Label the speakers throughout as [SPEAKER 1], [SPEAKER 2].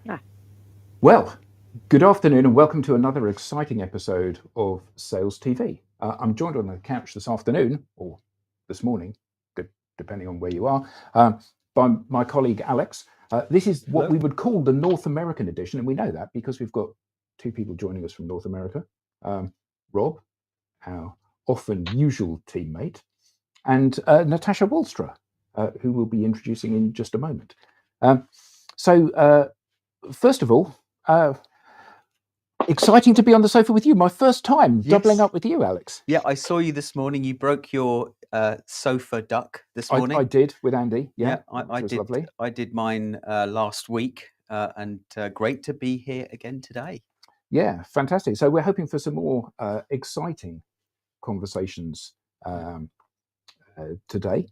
[SPEAKER 1] Ah,
[SPEAKER 2] Well, good afternoon and welcome to another exciting episode of Sales TV. I'm joined on the couch this afternoon, or this morning, depending on where you are, by my colleague Alex. This is what
[SPEAKER 3] Hello.
[SPEAKER 2] we would call the North American edition, and we know that because we've got two people joining us from North America. Rob, our often usual teammate, and Natasha Walstra, who we'll be introducing in just a moment. So, first of all, exciting to be on the sofa with you. My first time doubling
[SPEAKER 3] Yes.
[SPEAKER 2] up with you, Alex.
[SPEAKER 3] Yeah, I saw you this morning. You broke your sofa duck this morning.
[SPEAKER 2] I did with Andy. Yeah,
[SPEAKER 3] I
[SPEAKER 2] which was
[SPEAKER 3] did.
[SPEAKER 2] lovely.
[SPEAKER 3] I did mine last week, and great to be here again today.
[SPEAKER 2] Yeah, fantastic. So we're hoping for some more exciting conversations today.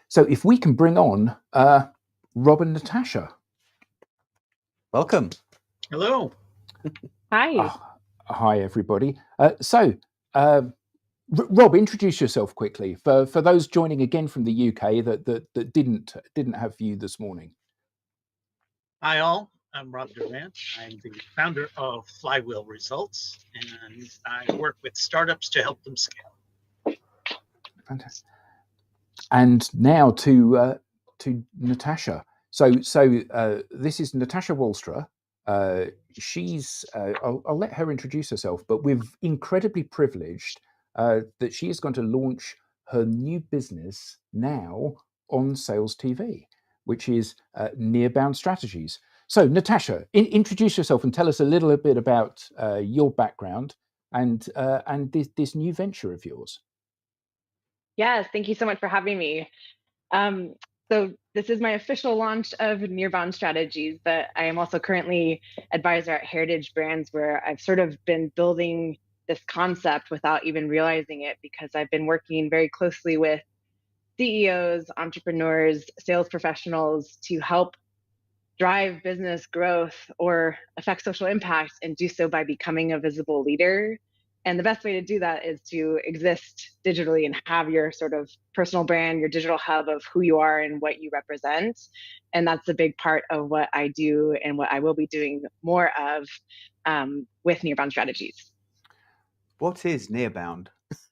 [SPEAKER 2] So if we can bring on Rob and Natasha.
[SPEAKER 3] Welcome.
[SPEAKER 4] Hello.
[SPEAKER 1] hi.
[SPEAKER 2] Hi, everybody. Rob, introduce yourself quickly for those joining again from the UK that didn't have you this morning.
[SPEAKER 4] Hi, all. I'm Rob Durant. I'm the founder of Flywheel Results, and I work with startups to help them scale.
[SPEAKER 2] Fantastic. And now to Natasha. So this is Natasha Walstra. She's I'll let her introduce herself, but we're incredibly privileged that she is going to launch her new business now on Sales TV, which is NearBound Strategies. So Natasha, introduce yourself and tell us a little bit about your background and this new venture of yours.
[SPEAKER 1] Yes, thank you so much for having me. Um, so this is my official launch of NearBound Strategies, but I am also currently advisor at Heritage Brands, where I've sort of been building this concept without even realizing it, because I've been working very closely with CEOs, entrepreneurs, sales professionals to help drive business growth or affect social impact, and do so by becoming a visible leader. And the best way to do that is to exist digitally and have your sort of personal brand, your digital hub of who you are and what you represent. And that's a big part of what I do and what I will be doing more of with NearBound Strategies.
[SPEAKER 3] What is NearBound?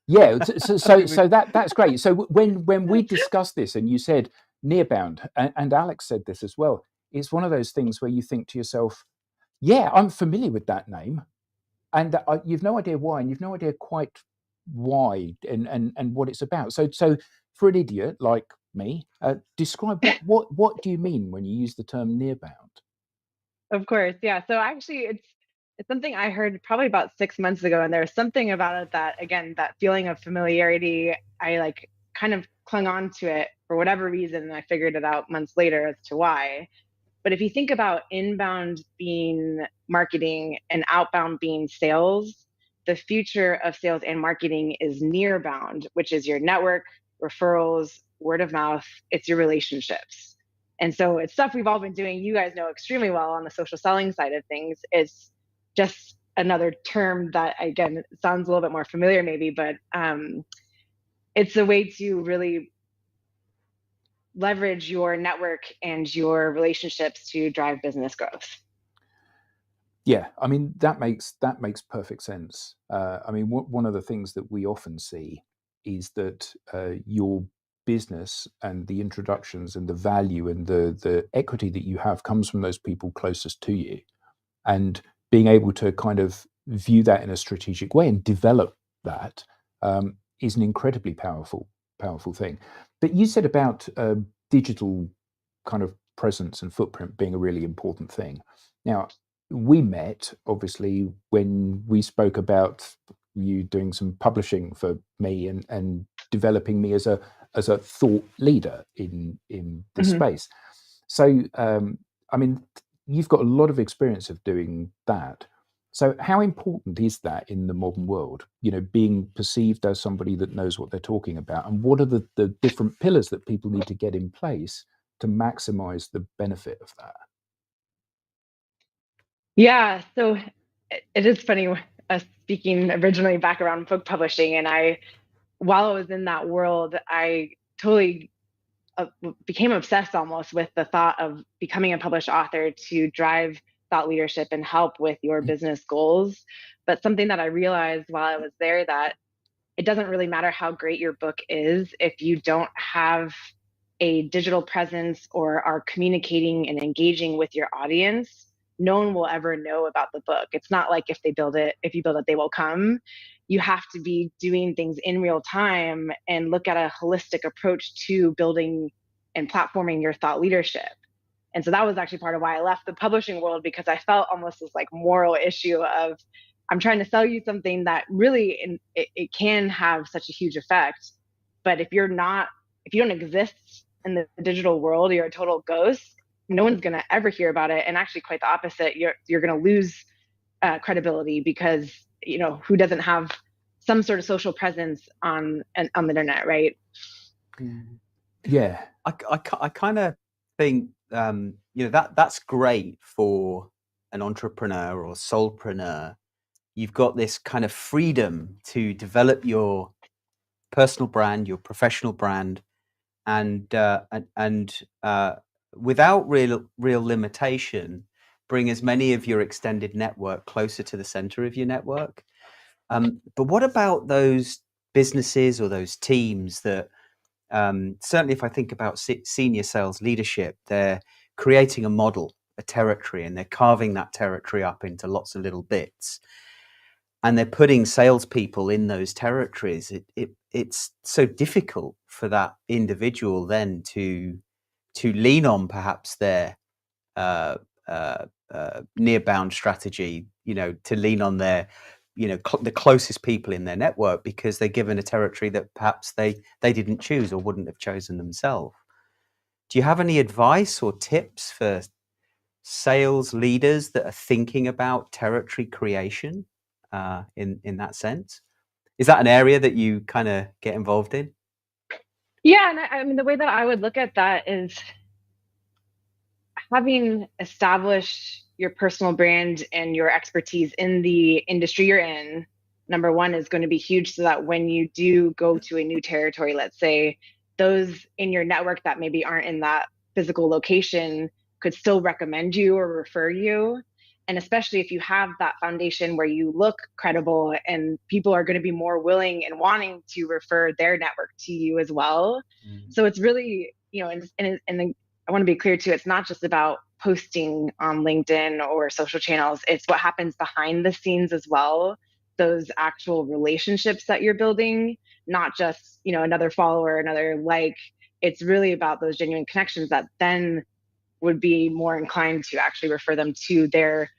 [SPEAKER 2] Yeah, so that's great. So when we discussed this, and you said NearBound, and Alex said this as well, it's one of those things where you think to yourself, "Yeah, I'm familiar with that name," and you've no idea why, and you've no idea quite why and what it's about. So for an idiot like me, describe what do you mean when you use the term NearBound?
[SPEAKER 1] Of course, yeah. So actually, it's something I heard probably about 6 months ago, and there was something about it that, again, that feeling of familiarity, I like kind of clung on to it for whatever reason, and I figured it out months later as to why. But if you think about inbound being marketing and outbound being sales, the future of sales and marketing is nearbound, which is your network, referrals, word of mouth, it's your relationships. And so it's stuff we've all been doing. You guys know extremely well on the social selling side of things. It's just another term that, again, sounds a little bit more familiar, maybe, but it's a way to really leverage your network and your relationships to drive business growth.
[SPEAKER 2] Yeah, I mean that makes perfect sense. I mean, one of the things that we often see is that your business and the introductions and the value and the equity that you have comes from those people closest to you, and being able to kind of view that in a strategic way and develop that is an incredibly powerful thing. But you said about digital kind of presence and footprint being a really important thing. Now, we met obviously when we spoke about you doing some publishing for me and developing me as a thought leader in the
[SPEAKER 1] Mhm.
[SPEAKER 2] space. So I mean, you've got a lot of experience of doing that. So how important is that in the modern world, being perceived as somebody that knows what they're talking about, and what are the different pillars that people need to get in place to maximize the benefit of that?
[SPEAKER 1] Yeah, so it is funny, speaking originally back around book publishing, and while I was in that world, I totally became obsessed almost with the thought of becoming a published author to drive thought leadership and help with your business goals. But something that I realized while I was there, that it doesn't really matter how great your book is if you don't have a digital presence or are communicating and engaging with your audience. No one will ever know about the book. It's not like if you build it, they will come. You have to be doing things in real time and look at a holistic approach to building and platforming your thought leadership. And so that was actually part of why I left the publishing world, because I felt almost this like moral issue of, I'm trying to sell you something that really it can have such a huge effect. But if you don't exist in the digital world, you're a total ghost, no one's going to ever hear about it. And actually quite the opposite, you're going to lose credibility, because who doesn't have some sort of social presence on the internet, right?
[SPEAKER 2] Yeah.
[SPEAKER 3] I kind of think that's great for an entrepreneur or solopreneur. You've got this kind of freedom to develop your personal brand, your professional brand, and without real limitation, bring as many of your extended network closer to the center of your network. But what about those businesses or those teams that, certainly if I think about senior sales leadership, they're creating a model, a territory, and they're carving that territory up into lots of little bits. And they're putting salespeople in those territories. It's so difficult for that individual then to lean on perhaps their NearBound strategy, to lean on their, the closest people in their network, because they're given a territory that perhaps they didn't choose or wouldn't have chosen themselves. Do you have any advice or tips for sales leaders that are thinking about territory creation in that sense? Is that an area that you kind of get involved in?
[SPEAKER 1] Yeah, and I mean, the way that I would look at that is, having established your personal brand and your expertise in the industry you're in, number one, is going to be huge, so that when you do go to a new territory, let's say, those in your network that maybe aren't in that physical location could still recommend you or refer you. And especially if you have that foundation where you look credible, and people are going to be more willing and wanting to refer their network to you as well. So it's really, and I want to be clear too, it's not just about posting on LinkedIn or social channels. It's what happens behind the scenes as well. Those actual relationships that you're building, not just, another follower, another like. It's really about those genuine connections that then would be more inclined to actually refer them to their,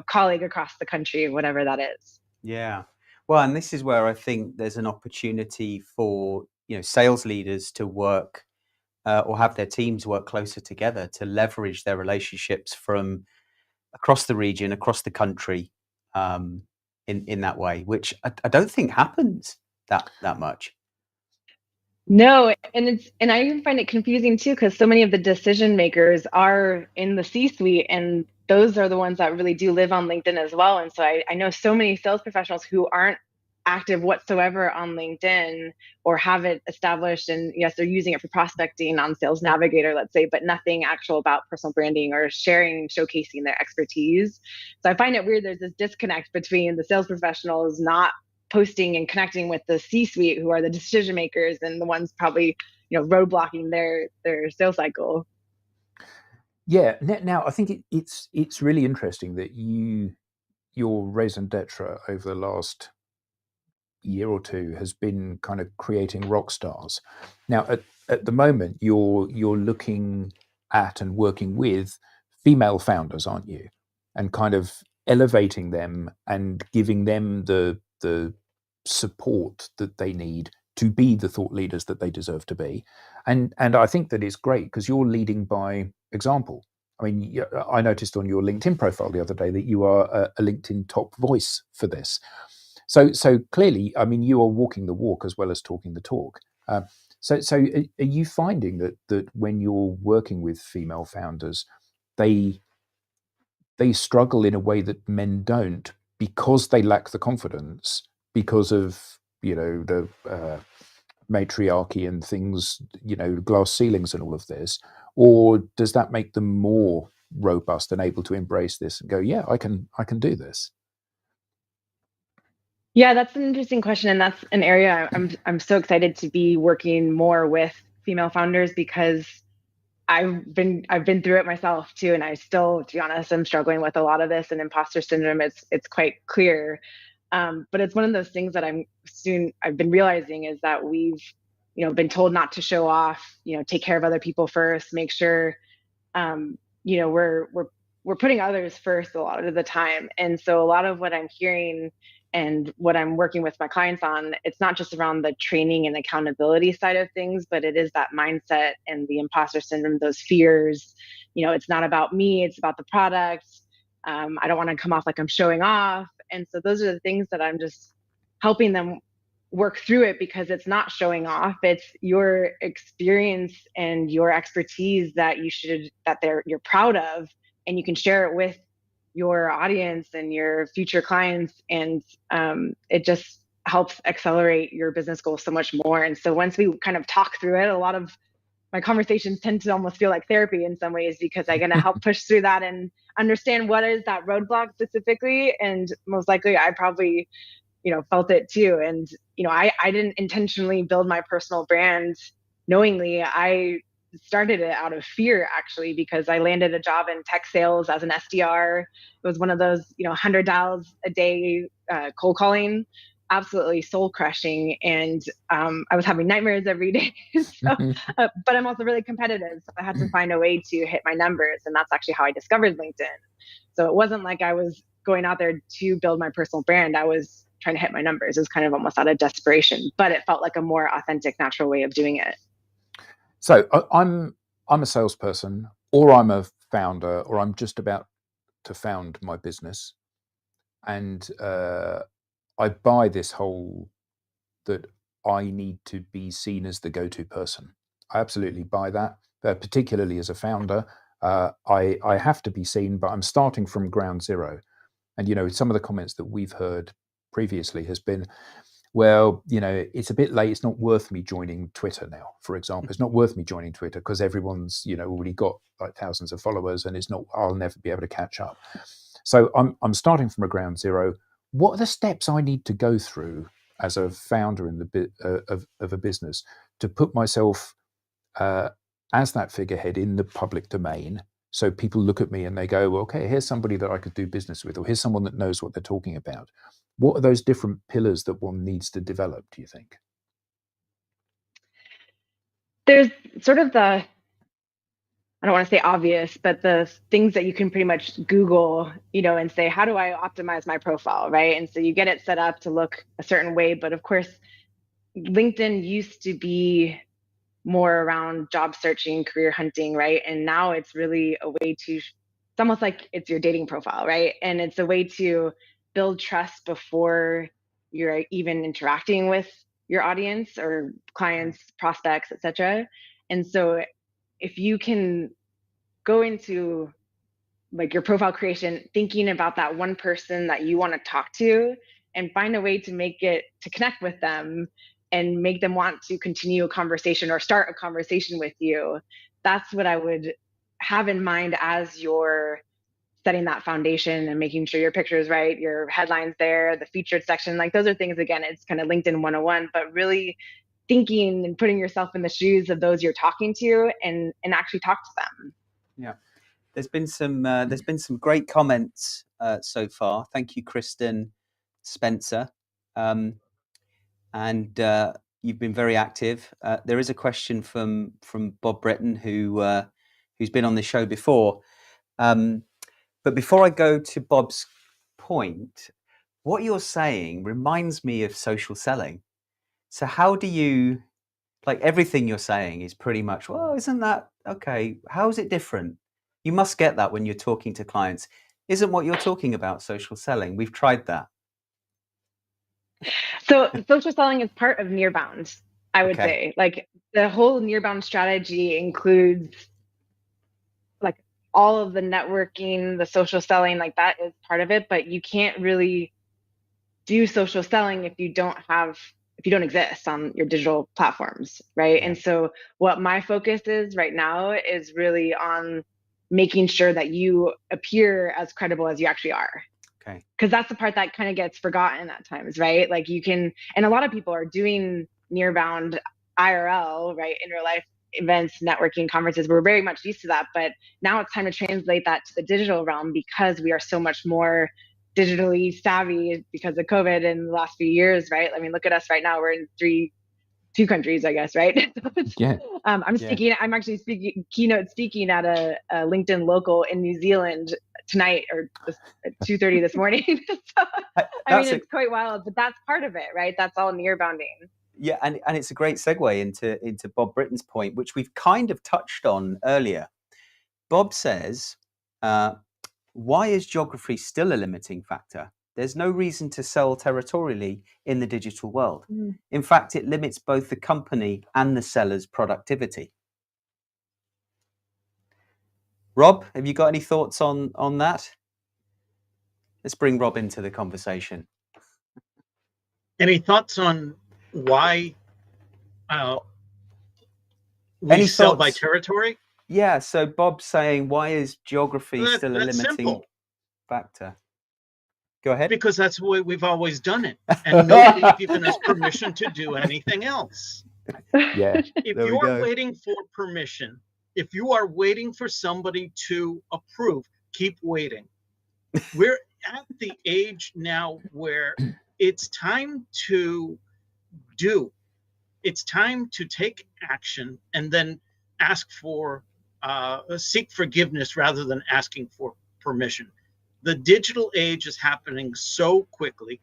[SPEAKER 1] colleague across the country, whatever that is.
[SPEAKER 3] Yeah. Well, and this is where I think there's an opportunity for, sales leaders to work or have their teams work closer together to leverage their relationships from across the region, across the country, in that way, which I don't think happens that much.
[SPEAKER 1] No, and I even find it confusing too, because so many of the decision makers are in the C-suite, and those are the ones that really do live on LinkedIn as well. And so I know so many sales professionals who aren't active whatsoever on LinkedIn, or have it established, and yes, they're using it for prospecting on Sales Navigator, let's say, but nothing actual about personal branding or showcasing their expertise. So I find it weird, there's this disconnect between the sales professionals not posting and connecting with the C-suite, who are the decision makers and the ones probably, roadblocking their sales cycle.
[SPEAKER 2] Yeah. Now I think it's really interesting that your raison d'etre over the last year or two has been kind of creating rock stars. Now at the moment you're looking at and working with female founders, aren't you? And kind of elevating them and giving them the support that they need to be the thought leaders that they deserve to be. And I think that is great, because you're leading by example. I mean, I noticed on your LinkedIn profile the other day that you are a LinkedIn top voice for this. So clearly, I mean, you are walking the walk as well as talking the talk. So are you finding that when you're working with female founders, they struggle in a way that men don't, because they lack the confidence, because of the matriarchy and things, glass ceilings and all of this, or does that make them more robust and able to embrace this and go, yeah, I can do this?
[SPEAKER 1] Yeah, that's an interesting question, and that's an area I'm so excited to be working more with female founders, because I've been through it myself too, and I still, to be honest, I'm struggling with a lot of this, and imposter syndrome. It's quite clear, but it's one of those things that I've been realizing is that we've been told not to show off, take care of other people first, make sure um, we're putting others first a lot of the time. And so a lot of what I'm hearing and what I'm working with my clients on, it's not just around the training and accountability side of things, but it is that mindset and the imposter syndrome, those fears. It's not about me, it's about the product. I don't want to come off like I'm showing off. And so those are the things that I'm just helping them work through it, because it's not showing off, it's your experience and your expertise that you're proud of, and you can share it with your audience and your future clients, and it just helps accelerate your business goals so much more. And so once we kind of talk through it, a lot of my conversations tend to almost feel like therapy in some ways, because I'm going to help push through that and understand what is that roadblock specifically. And most likely I probably felt it too. And, I didn't intentionally build my personal brand knowingly. I started it out of fear, actually, because I landed a job in tech sales as an SDR. It was one of those, 100 dials a day, cold calling, absolutely soul crushing. And I was having nightmares every day. So, but I'm also really competitive. So I had to find a way to hit my numbers. And that's actually how I discovered LinkedIn. So it wasn't like I was going out there to build my personal brand. I was trying to hit my numbers. It was kind of almost out of desperation, but it felt like a more authentic, natural way of doing it.
[SPEAKER 2] So I'm a salesperson, or I'm a founder, or I'm just about to found my business, and I buy this whole that I need to be seen as the go-to person. I absolutely buy that, particularly as a founder. I have to be seen, but I'm starting from ground zero. And some of the comments that we've heard previously has been, well, it's a bit late. It's not worth me joining Twitter now, for example. It's not worth me joining Twitter because everyone's, already got like thousands of followers, and I'll never be able to catch up. So I'm starting from a ground zero. What are the steps I need to go through as a founder in of a business to put myself as that figurehead in the public domain, so people look at me and they go, well, okay, here's somebody that I could do business with, or here's someone that knows what they're talking about? What are those different pillars that one needs to develop, do you think?
[SPEAKER 1] There's sort of I don't want to say obvious, but the things that you can pretty much Google, and say, how do I optimize my profile, right? And so you get it set up to look a certain way. But of course, LinkedIn used to be more around job searching, career hunting, right? And now it's really a way it's almost like it's your dating profile, right? And it's a way to build trust before you're even interacting with your audience or clients, prospects, etc. And so if you can go into like your profile creation thinking about that one person that you want to talk to, and find a way to connect with them and make them want to continue a conversation or start a conversation with you, that's what I would have in mind as you're setting that foundation and making sure your picture is right, your headlines there, the featured section. Like those are things, again, it's kind of LinkedIn 101, but really thinking and putting yourself in the shoes of those you're talking to, and actually talk to them.
[SPEAKER 3] Yeah. There's been some great comments so far. Thank you, Kristen, Spencer, and you've been very active. There is a question from Bob Britton, who's been on the show before. But before I go to Bob's point, what you're saying reminds me of social selling. So how do you, like, everything you're saying is pretty much, well, isn't that okay? How is it different? You must get that when you're talking to clients. Isn't what you're talking about social selling? We've tried that.
[SPEAKER 1] So social selling is part of NearBound, I would
[SPEAKER 3] Okay.
[SPEAKER 1] say. Like the whole NearBound strategy includes like all of the networking, the social selling, like that is part of it, but you can't really do social selling if you don't have if you don't exist on your digital platforms, right?
[SPEAKER 3] Yeah.
[SPEAKER 1] And so what my focus is right now is really on making sure that you appear as credible as you actually are.
[SPEAKER 3] Okay.
[SPEAKER 1] Because that's the part that kind of gets forgotten at times, right? Like you can, and a lot of people are doing NearBound IRL, right? In real life events, networking, conferences. We're very much used to that, but now it's time to translate that to the digital realm because we are so much more digitally savvy because of COVID in the last few years, right? I mean, look at us right now. We're in two countries, I guess, right?
[SPEAKER 2] Yeah.
[SPEAKER 1] I'm actually keynote speaking at a LinkedIn local in New Zealand tonight or at 2:30 this morning. So, I mean, it's quite wild, but that's part of it, right? That's all NearBounding.
[SPEAKER 3] Yeah, and it's a great segue into Bob Britton's point, which we've kind of touched on earlier. Bob says, why is geography still a limiting factor? There's no reason to sell territorially in the digital world. In fact, it limits both the company and the seller's productivity. Rob, have you got any thoughts on that? Let's bring Rob into the conversation.
[SPEAKER 4] Any thoughts on why we sell by territory?
[SPEAKER 3] Yeah, so Bob's saying, why is geography still a limiting factor? Go ahead.
[SPEAKER 4] Because that's the way we've always done it. And nobody's given us permission to do anything else.
[SPEAKER 2] Yeah.
[SPEAKER 4] If you are waiting for permission, if you are waiting for somebody to approve, keep waiting. We're at the age now where it's time to do. It's time to take action and then ask for, seek forgiveness rather than asking for permission. The digital age is happening so quickly.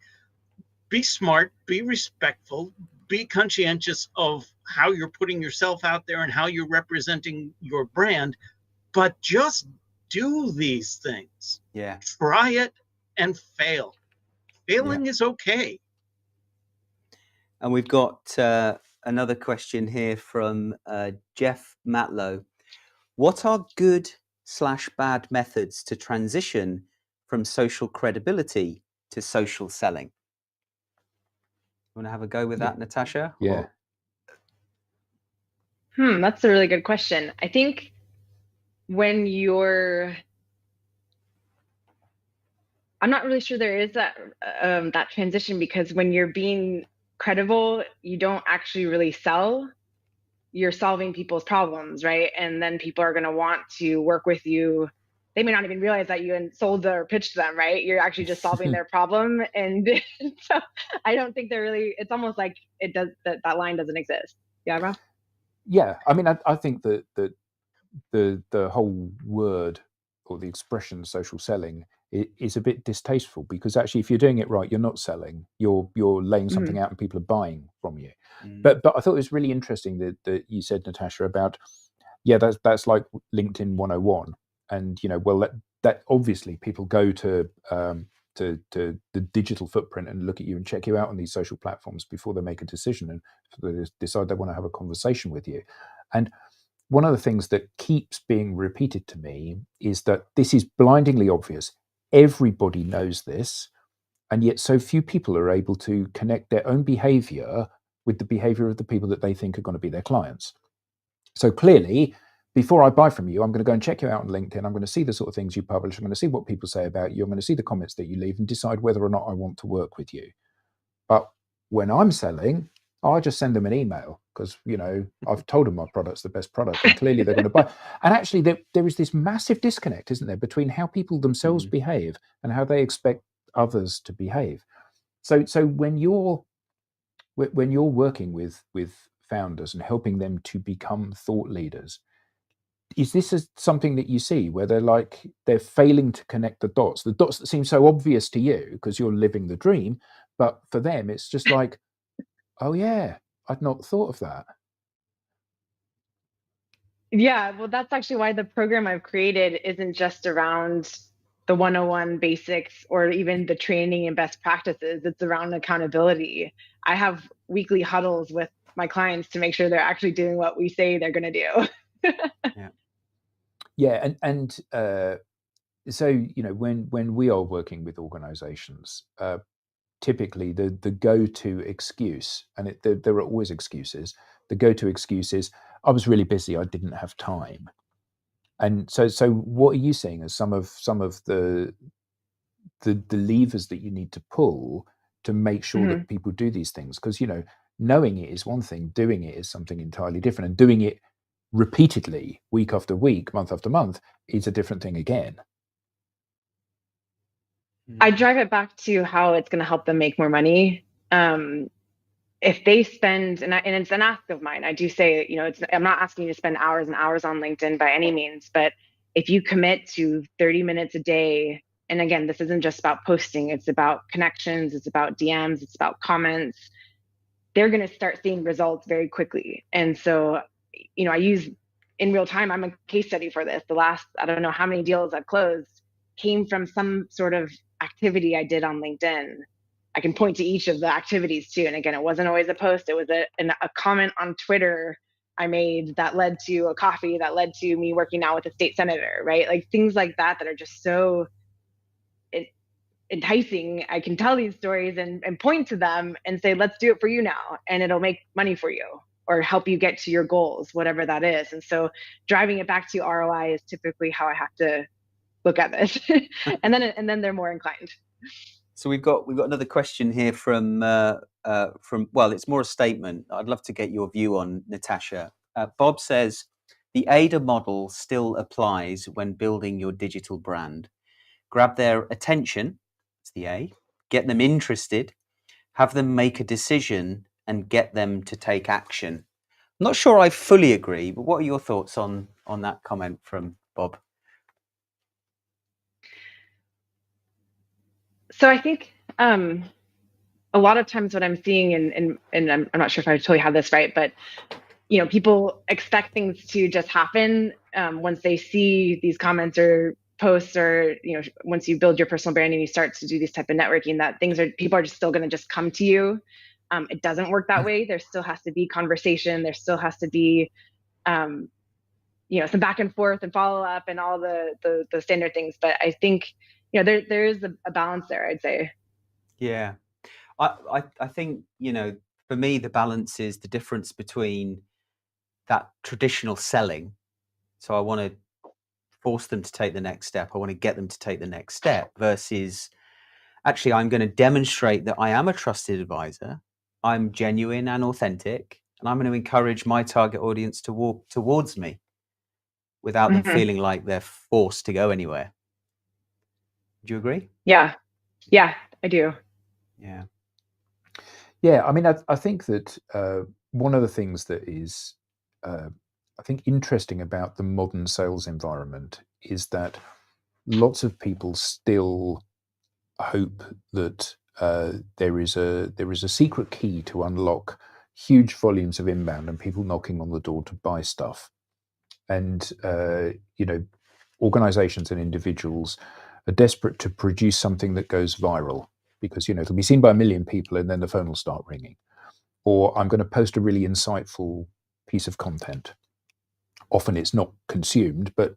[SPEAKER 4] Be smart, be respectful, be conscientious of how you're putting yourself out there and how you're representing your brand, but just do these things.
[SPEAKER 3] Yeah.
[SPEAKER 4] Try it and fail. Failing is okay.
[SPEAKER 3] And we've got another question here from Jeff Matlow. What are good/bad methods to transition from social credibility to social selling? You want to have a go with that, Natasha?
[SPEAKER 2] Yeah.
[SPEAKER 1] That's a really good question. I think when I'm not really sure there is that transition, because when you're being credible, you don't actually really sell. You're solving people's problems, right? And then people are going to want to work with you. They may not even realize that you sold or pitched them, right? You're actually just solving their problem. And so I don't think it's almost like that line doesn't exist. Yeah, Rob?
[SPEAKER 2] Yeah. I mean, I think that the whole word or the expression social selling is a bit distasteful, because actually if you're doing it right, you're not selling, you're laying something out and people are buying from you. But I thought it was really interesting that you said, Natasha, about that's like LinkedIn 101. And that obviously people go to the digital footprint and look at you and check you out on these social platforms before they make a decision and they decide they want to have a conversation with you. And one of the things that keeps being repeated to me is that this is blindingly obvious. Everybody knows this, and yet so few people are able to connect their own behavior with the behavior of the people that they think are going to be their clients. So clearly, before I buy from you, I'm going to go and check you out on LinkedIn. I'm going to see the sort of things you publish. I'm going to see what people say about you. I'm going to see the comments that you leave and decide whether or not I want to work with you. But when I'm selling, I just send them an email because, I've told them my product's the best product and clearly they're going to buy. And actually there is this massive disconnect, isn't there, between how people themselves behave and how they expect others to behave. So when you're working with founders and helping them to become thought leaders, is this something that you see where they're failing to connect the dots that seem so obvious to you because you're living the dream, but for them it's just like, oh yeah, I'd not thought of that.
[SPEAKER 1] Yeah, well, that's actually why the program I've created isn't just around the 101 basics or even the training and best practices. It's around accountability. I have weekly huddles with my clients to make sure they're actually doing what we say they're going to do.
[SPEAKER 2] Yeah, and so when we are working with organizations, typically the go-to excuse, and there are always excuses. The go-to excuse is, I was really busy, I didn't have time. And so what are you seeing as some of the levers that you need to pull to make sure that people do these things? Because, you know, knowing it is one thing, doing it is something entirely different, and doing it repeatedly, week after week, month after month, is a different thing again.
[SPEAKER 1] I drive it back to how it's going to help them make more money. If they spend, and it's an ask of mine, I do say, you know, I'm not asking you to spend hours and hours on LinkedIn by any means, but if you commit to 30 minutes a day, and again, this isn't just about posting, it's about connections, it's about DMs, it's about comments, they're going to start seeing results very quickly. And so, you know, I use in real time, I'm a case study for this. The last, I don't know how many deals I've closed came from some sort of activity I did on LinkedIn. I can point to each of the activities too. And again, it wasn't always a post. It was a comment on Twitter I made that led to a coffee that led to me working out with a state senator, right? Like things like that are just so enticing. I can tell these stories and point to them and say, let's do it for you now. And it'll make money for you or help you get to your goals, whatever that is. And so driving it back to ROI is typically how I have to look at this. and then they're more inclined.
[SPEAKER 3] So we've got another question here from well, it's more a statement. I'd love to get your view on, Natasha. Bob says the AIDA model still applies when building your digital brand. Grab their attention, that's the A, get them interested, have them make a decision, and get them to take action. I'm not sure I fully agree, but what are your thoughts on that comment from Bob?
[SPEAKER 1] So I think a lot of times what I'm seeing, and I'm not sure if I totally have this right, but you know, people expect things to just happen once they see these comments or posts, or you know, once you build your personal brand and you start to do these type of networking, that people are just still going to just come to you. It doesn't work that way. There still has to be conversation. There still has to be you know, some back and forth and follow up and all the standard things. But I think, you know, there is a balance there, I'd say.
[SPEAKER 3] Yeah, I think, you know, for me, the balance is the difference between that traditional selling. So I want to force them to take the next step. I want to get them to take the next step versus actually, I'm going to demonstrate that I am a trusted advisor. I'm genuine and authentic, and I'm going to encourage my target audience to walk towards me without them feeling like they're forced to go anywhere. Do you agree?
[SPEAKER 1] Yeah, I do.
[SPEAKER 2] Yeah, I mean, I think that one of the things that is, I think, interesting about the modern sales environment is that lots of people still hope that there is a secret key to unlock huge volumes of inbound and people knocking on the door to buy stuff. And you know, organizations and individuals are desperate to produce something that goes viral, because, you know, it'll be seen by 1 million people and then the phone will start ringing. Or I'm going to post a really insightful piece of content. Often it's not consumed, but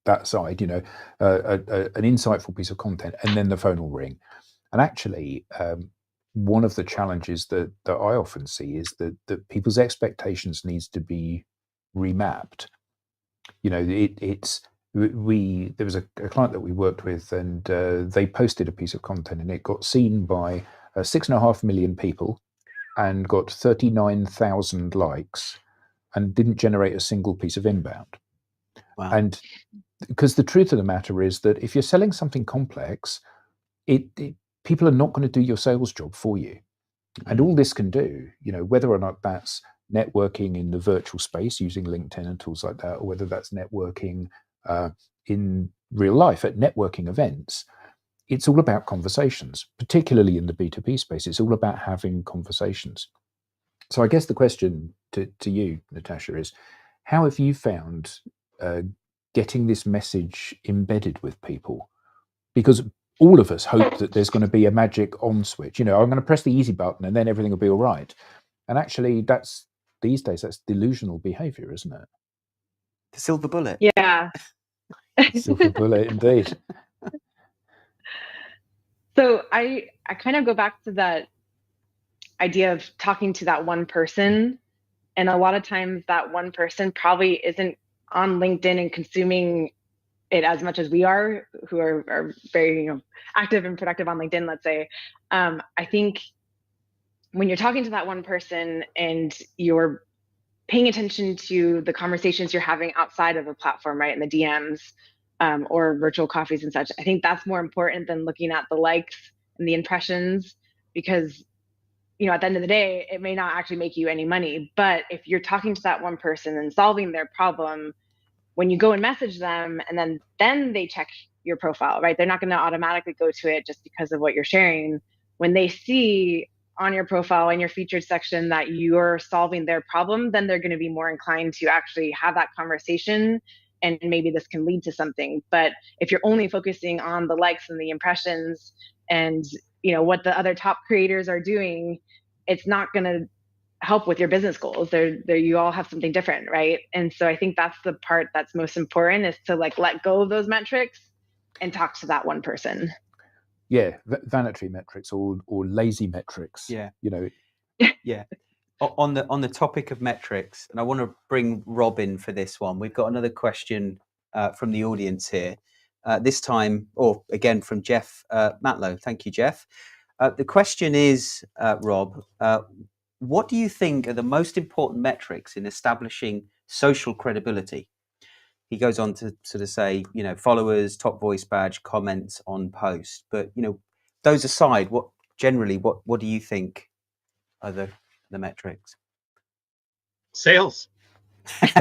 [SPEAKER 2] that side, you know, an insightful piece of content, and then the phone will ring. And actually, one of the challenges that I often see is that people's expectations needs to be remapped. You know, there was a client that we worked with, and they posted a piece of content, and it got seen by 6.5 million people, and got 39,000 likes, and didn't generate a single piece of inbound.
[SPEAKER 3] Wow.
[SPEAKER 2] And because the truth of the matter is that if you're selling something complex, people are not going to do your sales job for you. And all this can do, you know, whether or not that's networking in the virtual space using LinkedIn and tools like that, or whether that's networking in real life at networking events, it's all about conversations, particularly in the B2B space. It's all about having conversations. So I guess the question to you, Natasha, is how have you found getting this message embedded with people? Because all of us hope that there's going to be a magic on switch. You know, I'm going to press the easy button and then everything will be all right. And actually, these days, that's delusional behavior, isn't it?
[SPEAKER 3] The silver bullet.
[SPEAKER 1] Yeah.
[SPEAKER 2] Silver bullet, indeed.
[SPEAKER 1] So I kind of go back to that idea of talking to that one person. And a lot of times that one person probably isn't on LinkedIn and consuming it as much as we are, who are very, active and productive on LinkedIn, let's say. I think when you're talking to that one person and you're paying attention to the conversations you're having outside of the platform, right, in the DMs, or virtual coffees and such, I think that's more important than looking at the likes and the impressions, because at the end of the day, it may not actually make you any money. But if you're talking to that one person and solving their problem, when you go and message them and then they check your profile, right? They're not going to automatically go to it just because of what you're sharing. When they see on your profile in your featured section that you're solving their problem, then they're going to be more inclined to actually have that conversation, and maybe this can lead to something. But if you're only focusing on the likes and the impressions and what the other top creators are doing, it's not going to help with your business goals. You all have something different, right? And so I think that's the part that's most important, is to let go of those metrics and talk to that one person.
[SPEAKER 2] Yeah, vanity metrics or lazy metrics.
[SPEAKER 3] Yeah.
[SPEAKER 2] Yeah.
[SPEAKER 3] On the topic of metrics, and I want to bring Rob in for this one. We've got another question from the audience here. This time, or again from Jeff Matlow. Thank you, Jeff. The question is, Rob, what do you think are the most important metrics in establishing social credibility? He goes on to sort of say, followers, top voice badge, comments on posts. But, those aside, what do you think are the metrics?
[SPEAKER 4] Sales.
[SPEAKER 2] I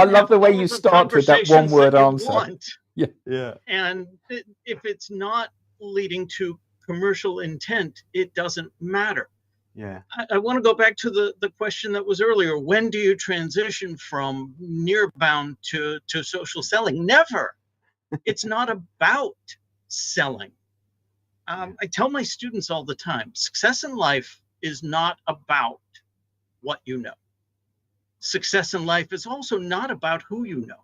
[SPEAKER 2] love the way you start with that one word answer.
[SPEAKER 3] Yeah.
[SPEAKER 4] And if it's not leading to commercial intent, it doesn't matter.
[SPEAKER 3] Yeah.
[SPEAKER 4] I want to go back to the question that was earlier. When do you transition from NearBound to social selling? Never. It's not about selling. I tell my students all the time, success in life is not about what you know. Success in life is also not about who you know.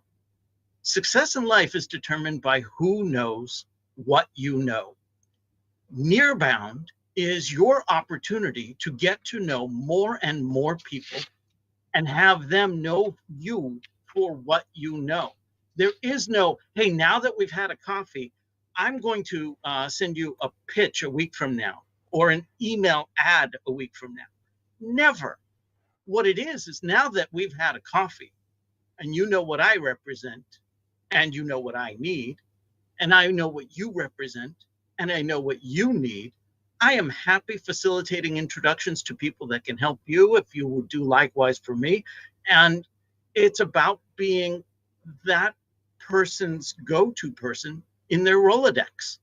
[SPEAKER 4] Success in life is determined by who knows what you know. NearBound is your opportunity to get to know more and more people and have them know you for what you know. There is no, hey, now that we've had a coffee, I'm going to send you a pitch a week from now or an email ad a week from now. Never. What it is now that we've had a coffee and you know what I represent and you know what I need and I know what you represent and I know what you need, I am happy facilitating introductions to people that can help you if you would do likewise for me. And it's about being that person's go-to person in their Rolodex.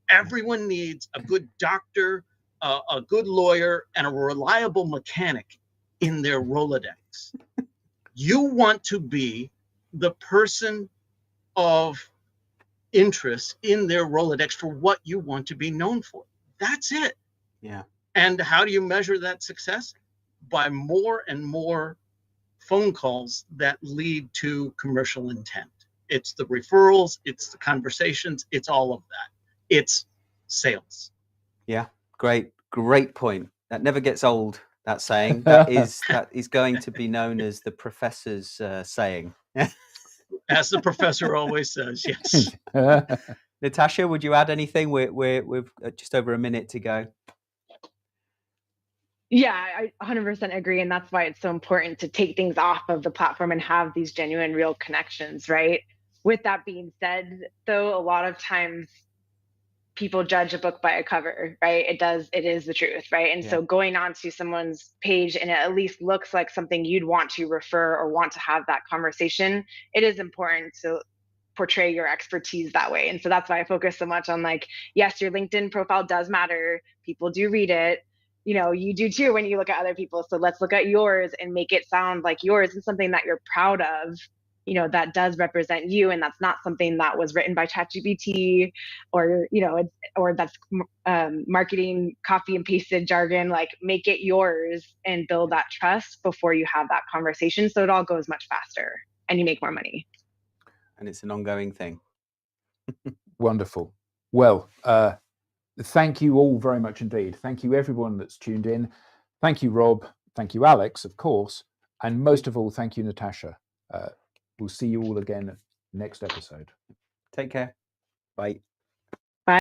[SPEAKER 4] Everyone needs a good doctor, a good lawyer, and a reliable mechanic in their Rolodex. You want to be the person of interest in their Rolodex for what you want to be known for. That's it.
[SPEAKER 3] Yeah.
[SPEAKER 4] And how do you measure that success? By more and more phone calls that lead to commercial intent. It's the referrals, it's the conversations, it's all of that. It's sales.
[SPEAKER 3] Yeah, great point. That never gets old, that saying. That is going to be known as the professor's saying.
[SPEAKER 4] As the professor always says, yes.
[SPEAKER 3] Natasha, would you add anything? We've just over a minute to go.
[SPEAKER 1] Yeah, I 100% agree. And that's why it's so important to take things off of the platform and have these genuine, real connections, right? With that being said, though, a lot of times people judge a book by a cover, right? It is the truth, right? And so going onto someone's page and it at least looks like something you'd want to refer or want to have that conversation, it is important to portray your expertise that way. And so that's why I focus so much on yes, your LinkedIn profile does matter. People do read it. You do too when you look at other people. So let's look at yours and make it sound like yours is something that you're proud of, that does represent you. And that's not something that was written by ChatGPT or, or that's marketing copy and pasted jargon. Make it yours and build that trust before you have that conversation. So it all goes much faster and you make more money.
[SPEAKER 3] And it's an ongoing thing.
[SPEAKER 2] Wonderful. Well, thank you all very much indeed. Thank you everyone that's tuned in. Thank you, Rob. Thank you, Alex, of course. And most of all, thank you, Natasha. We'll see you all again next episode.
[SPEAKER 3] Take care. Bye.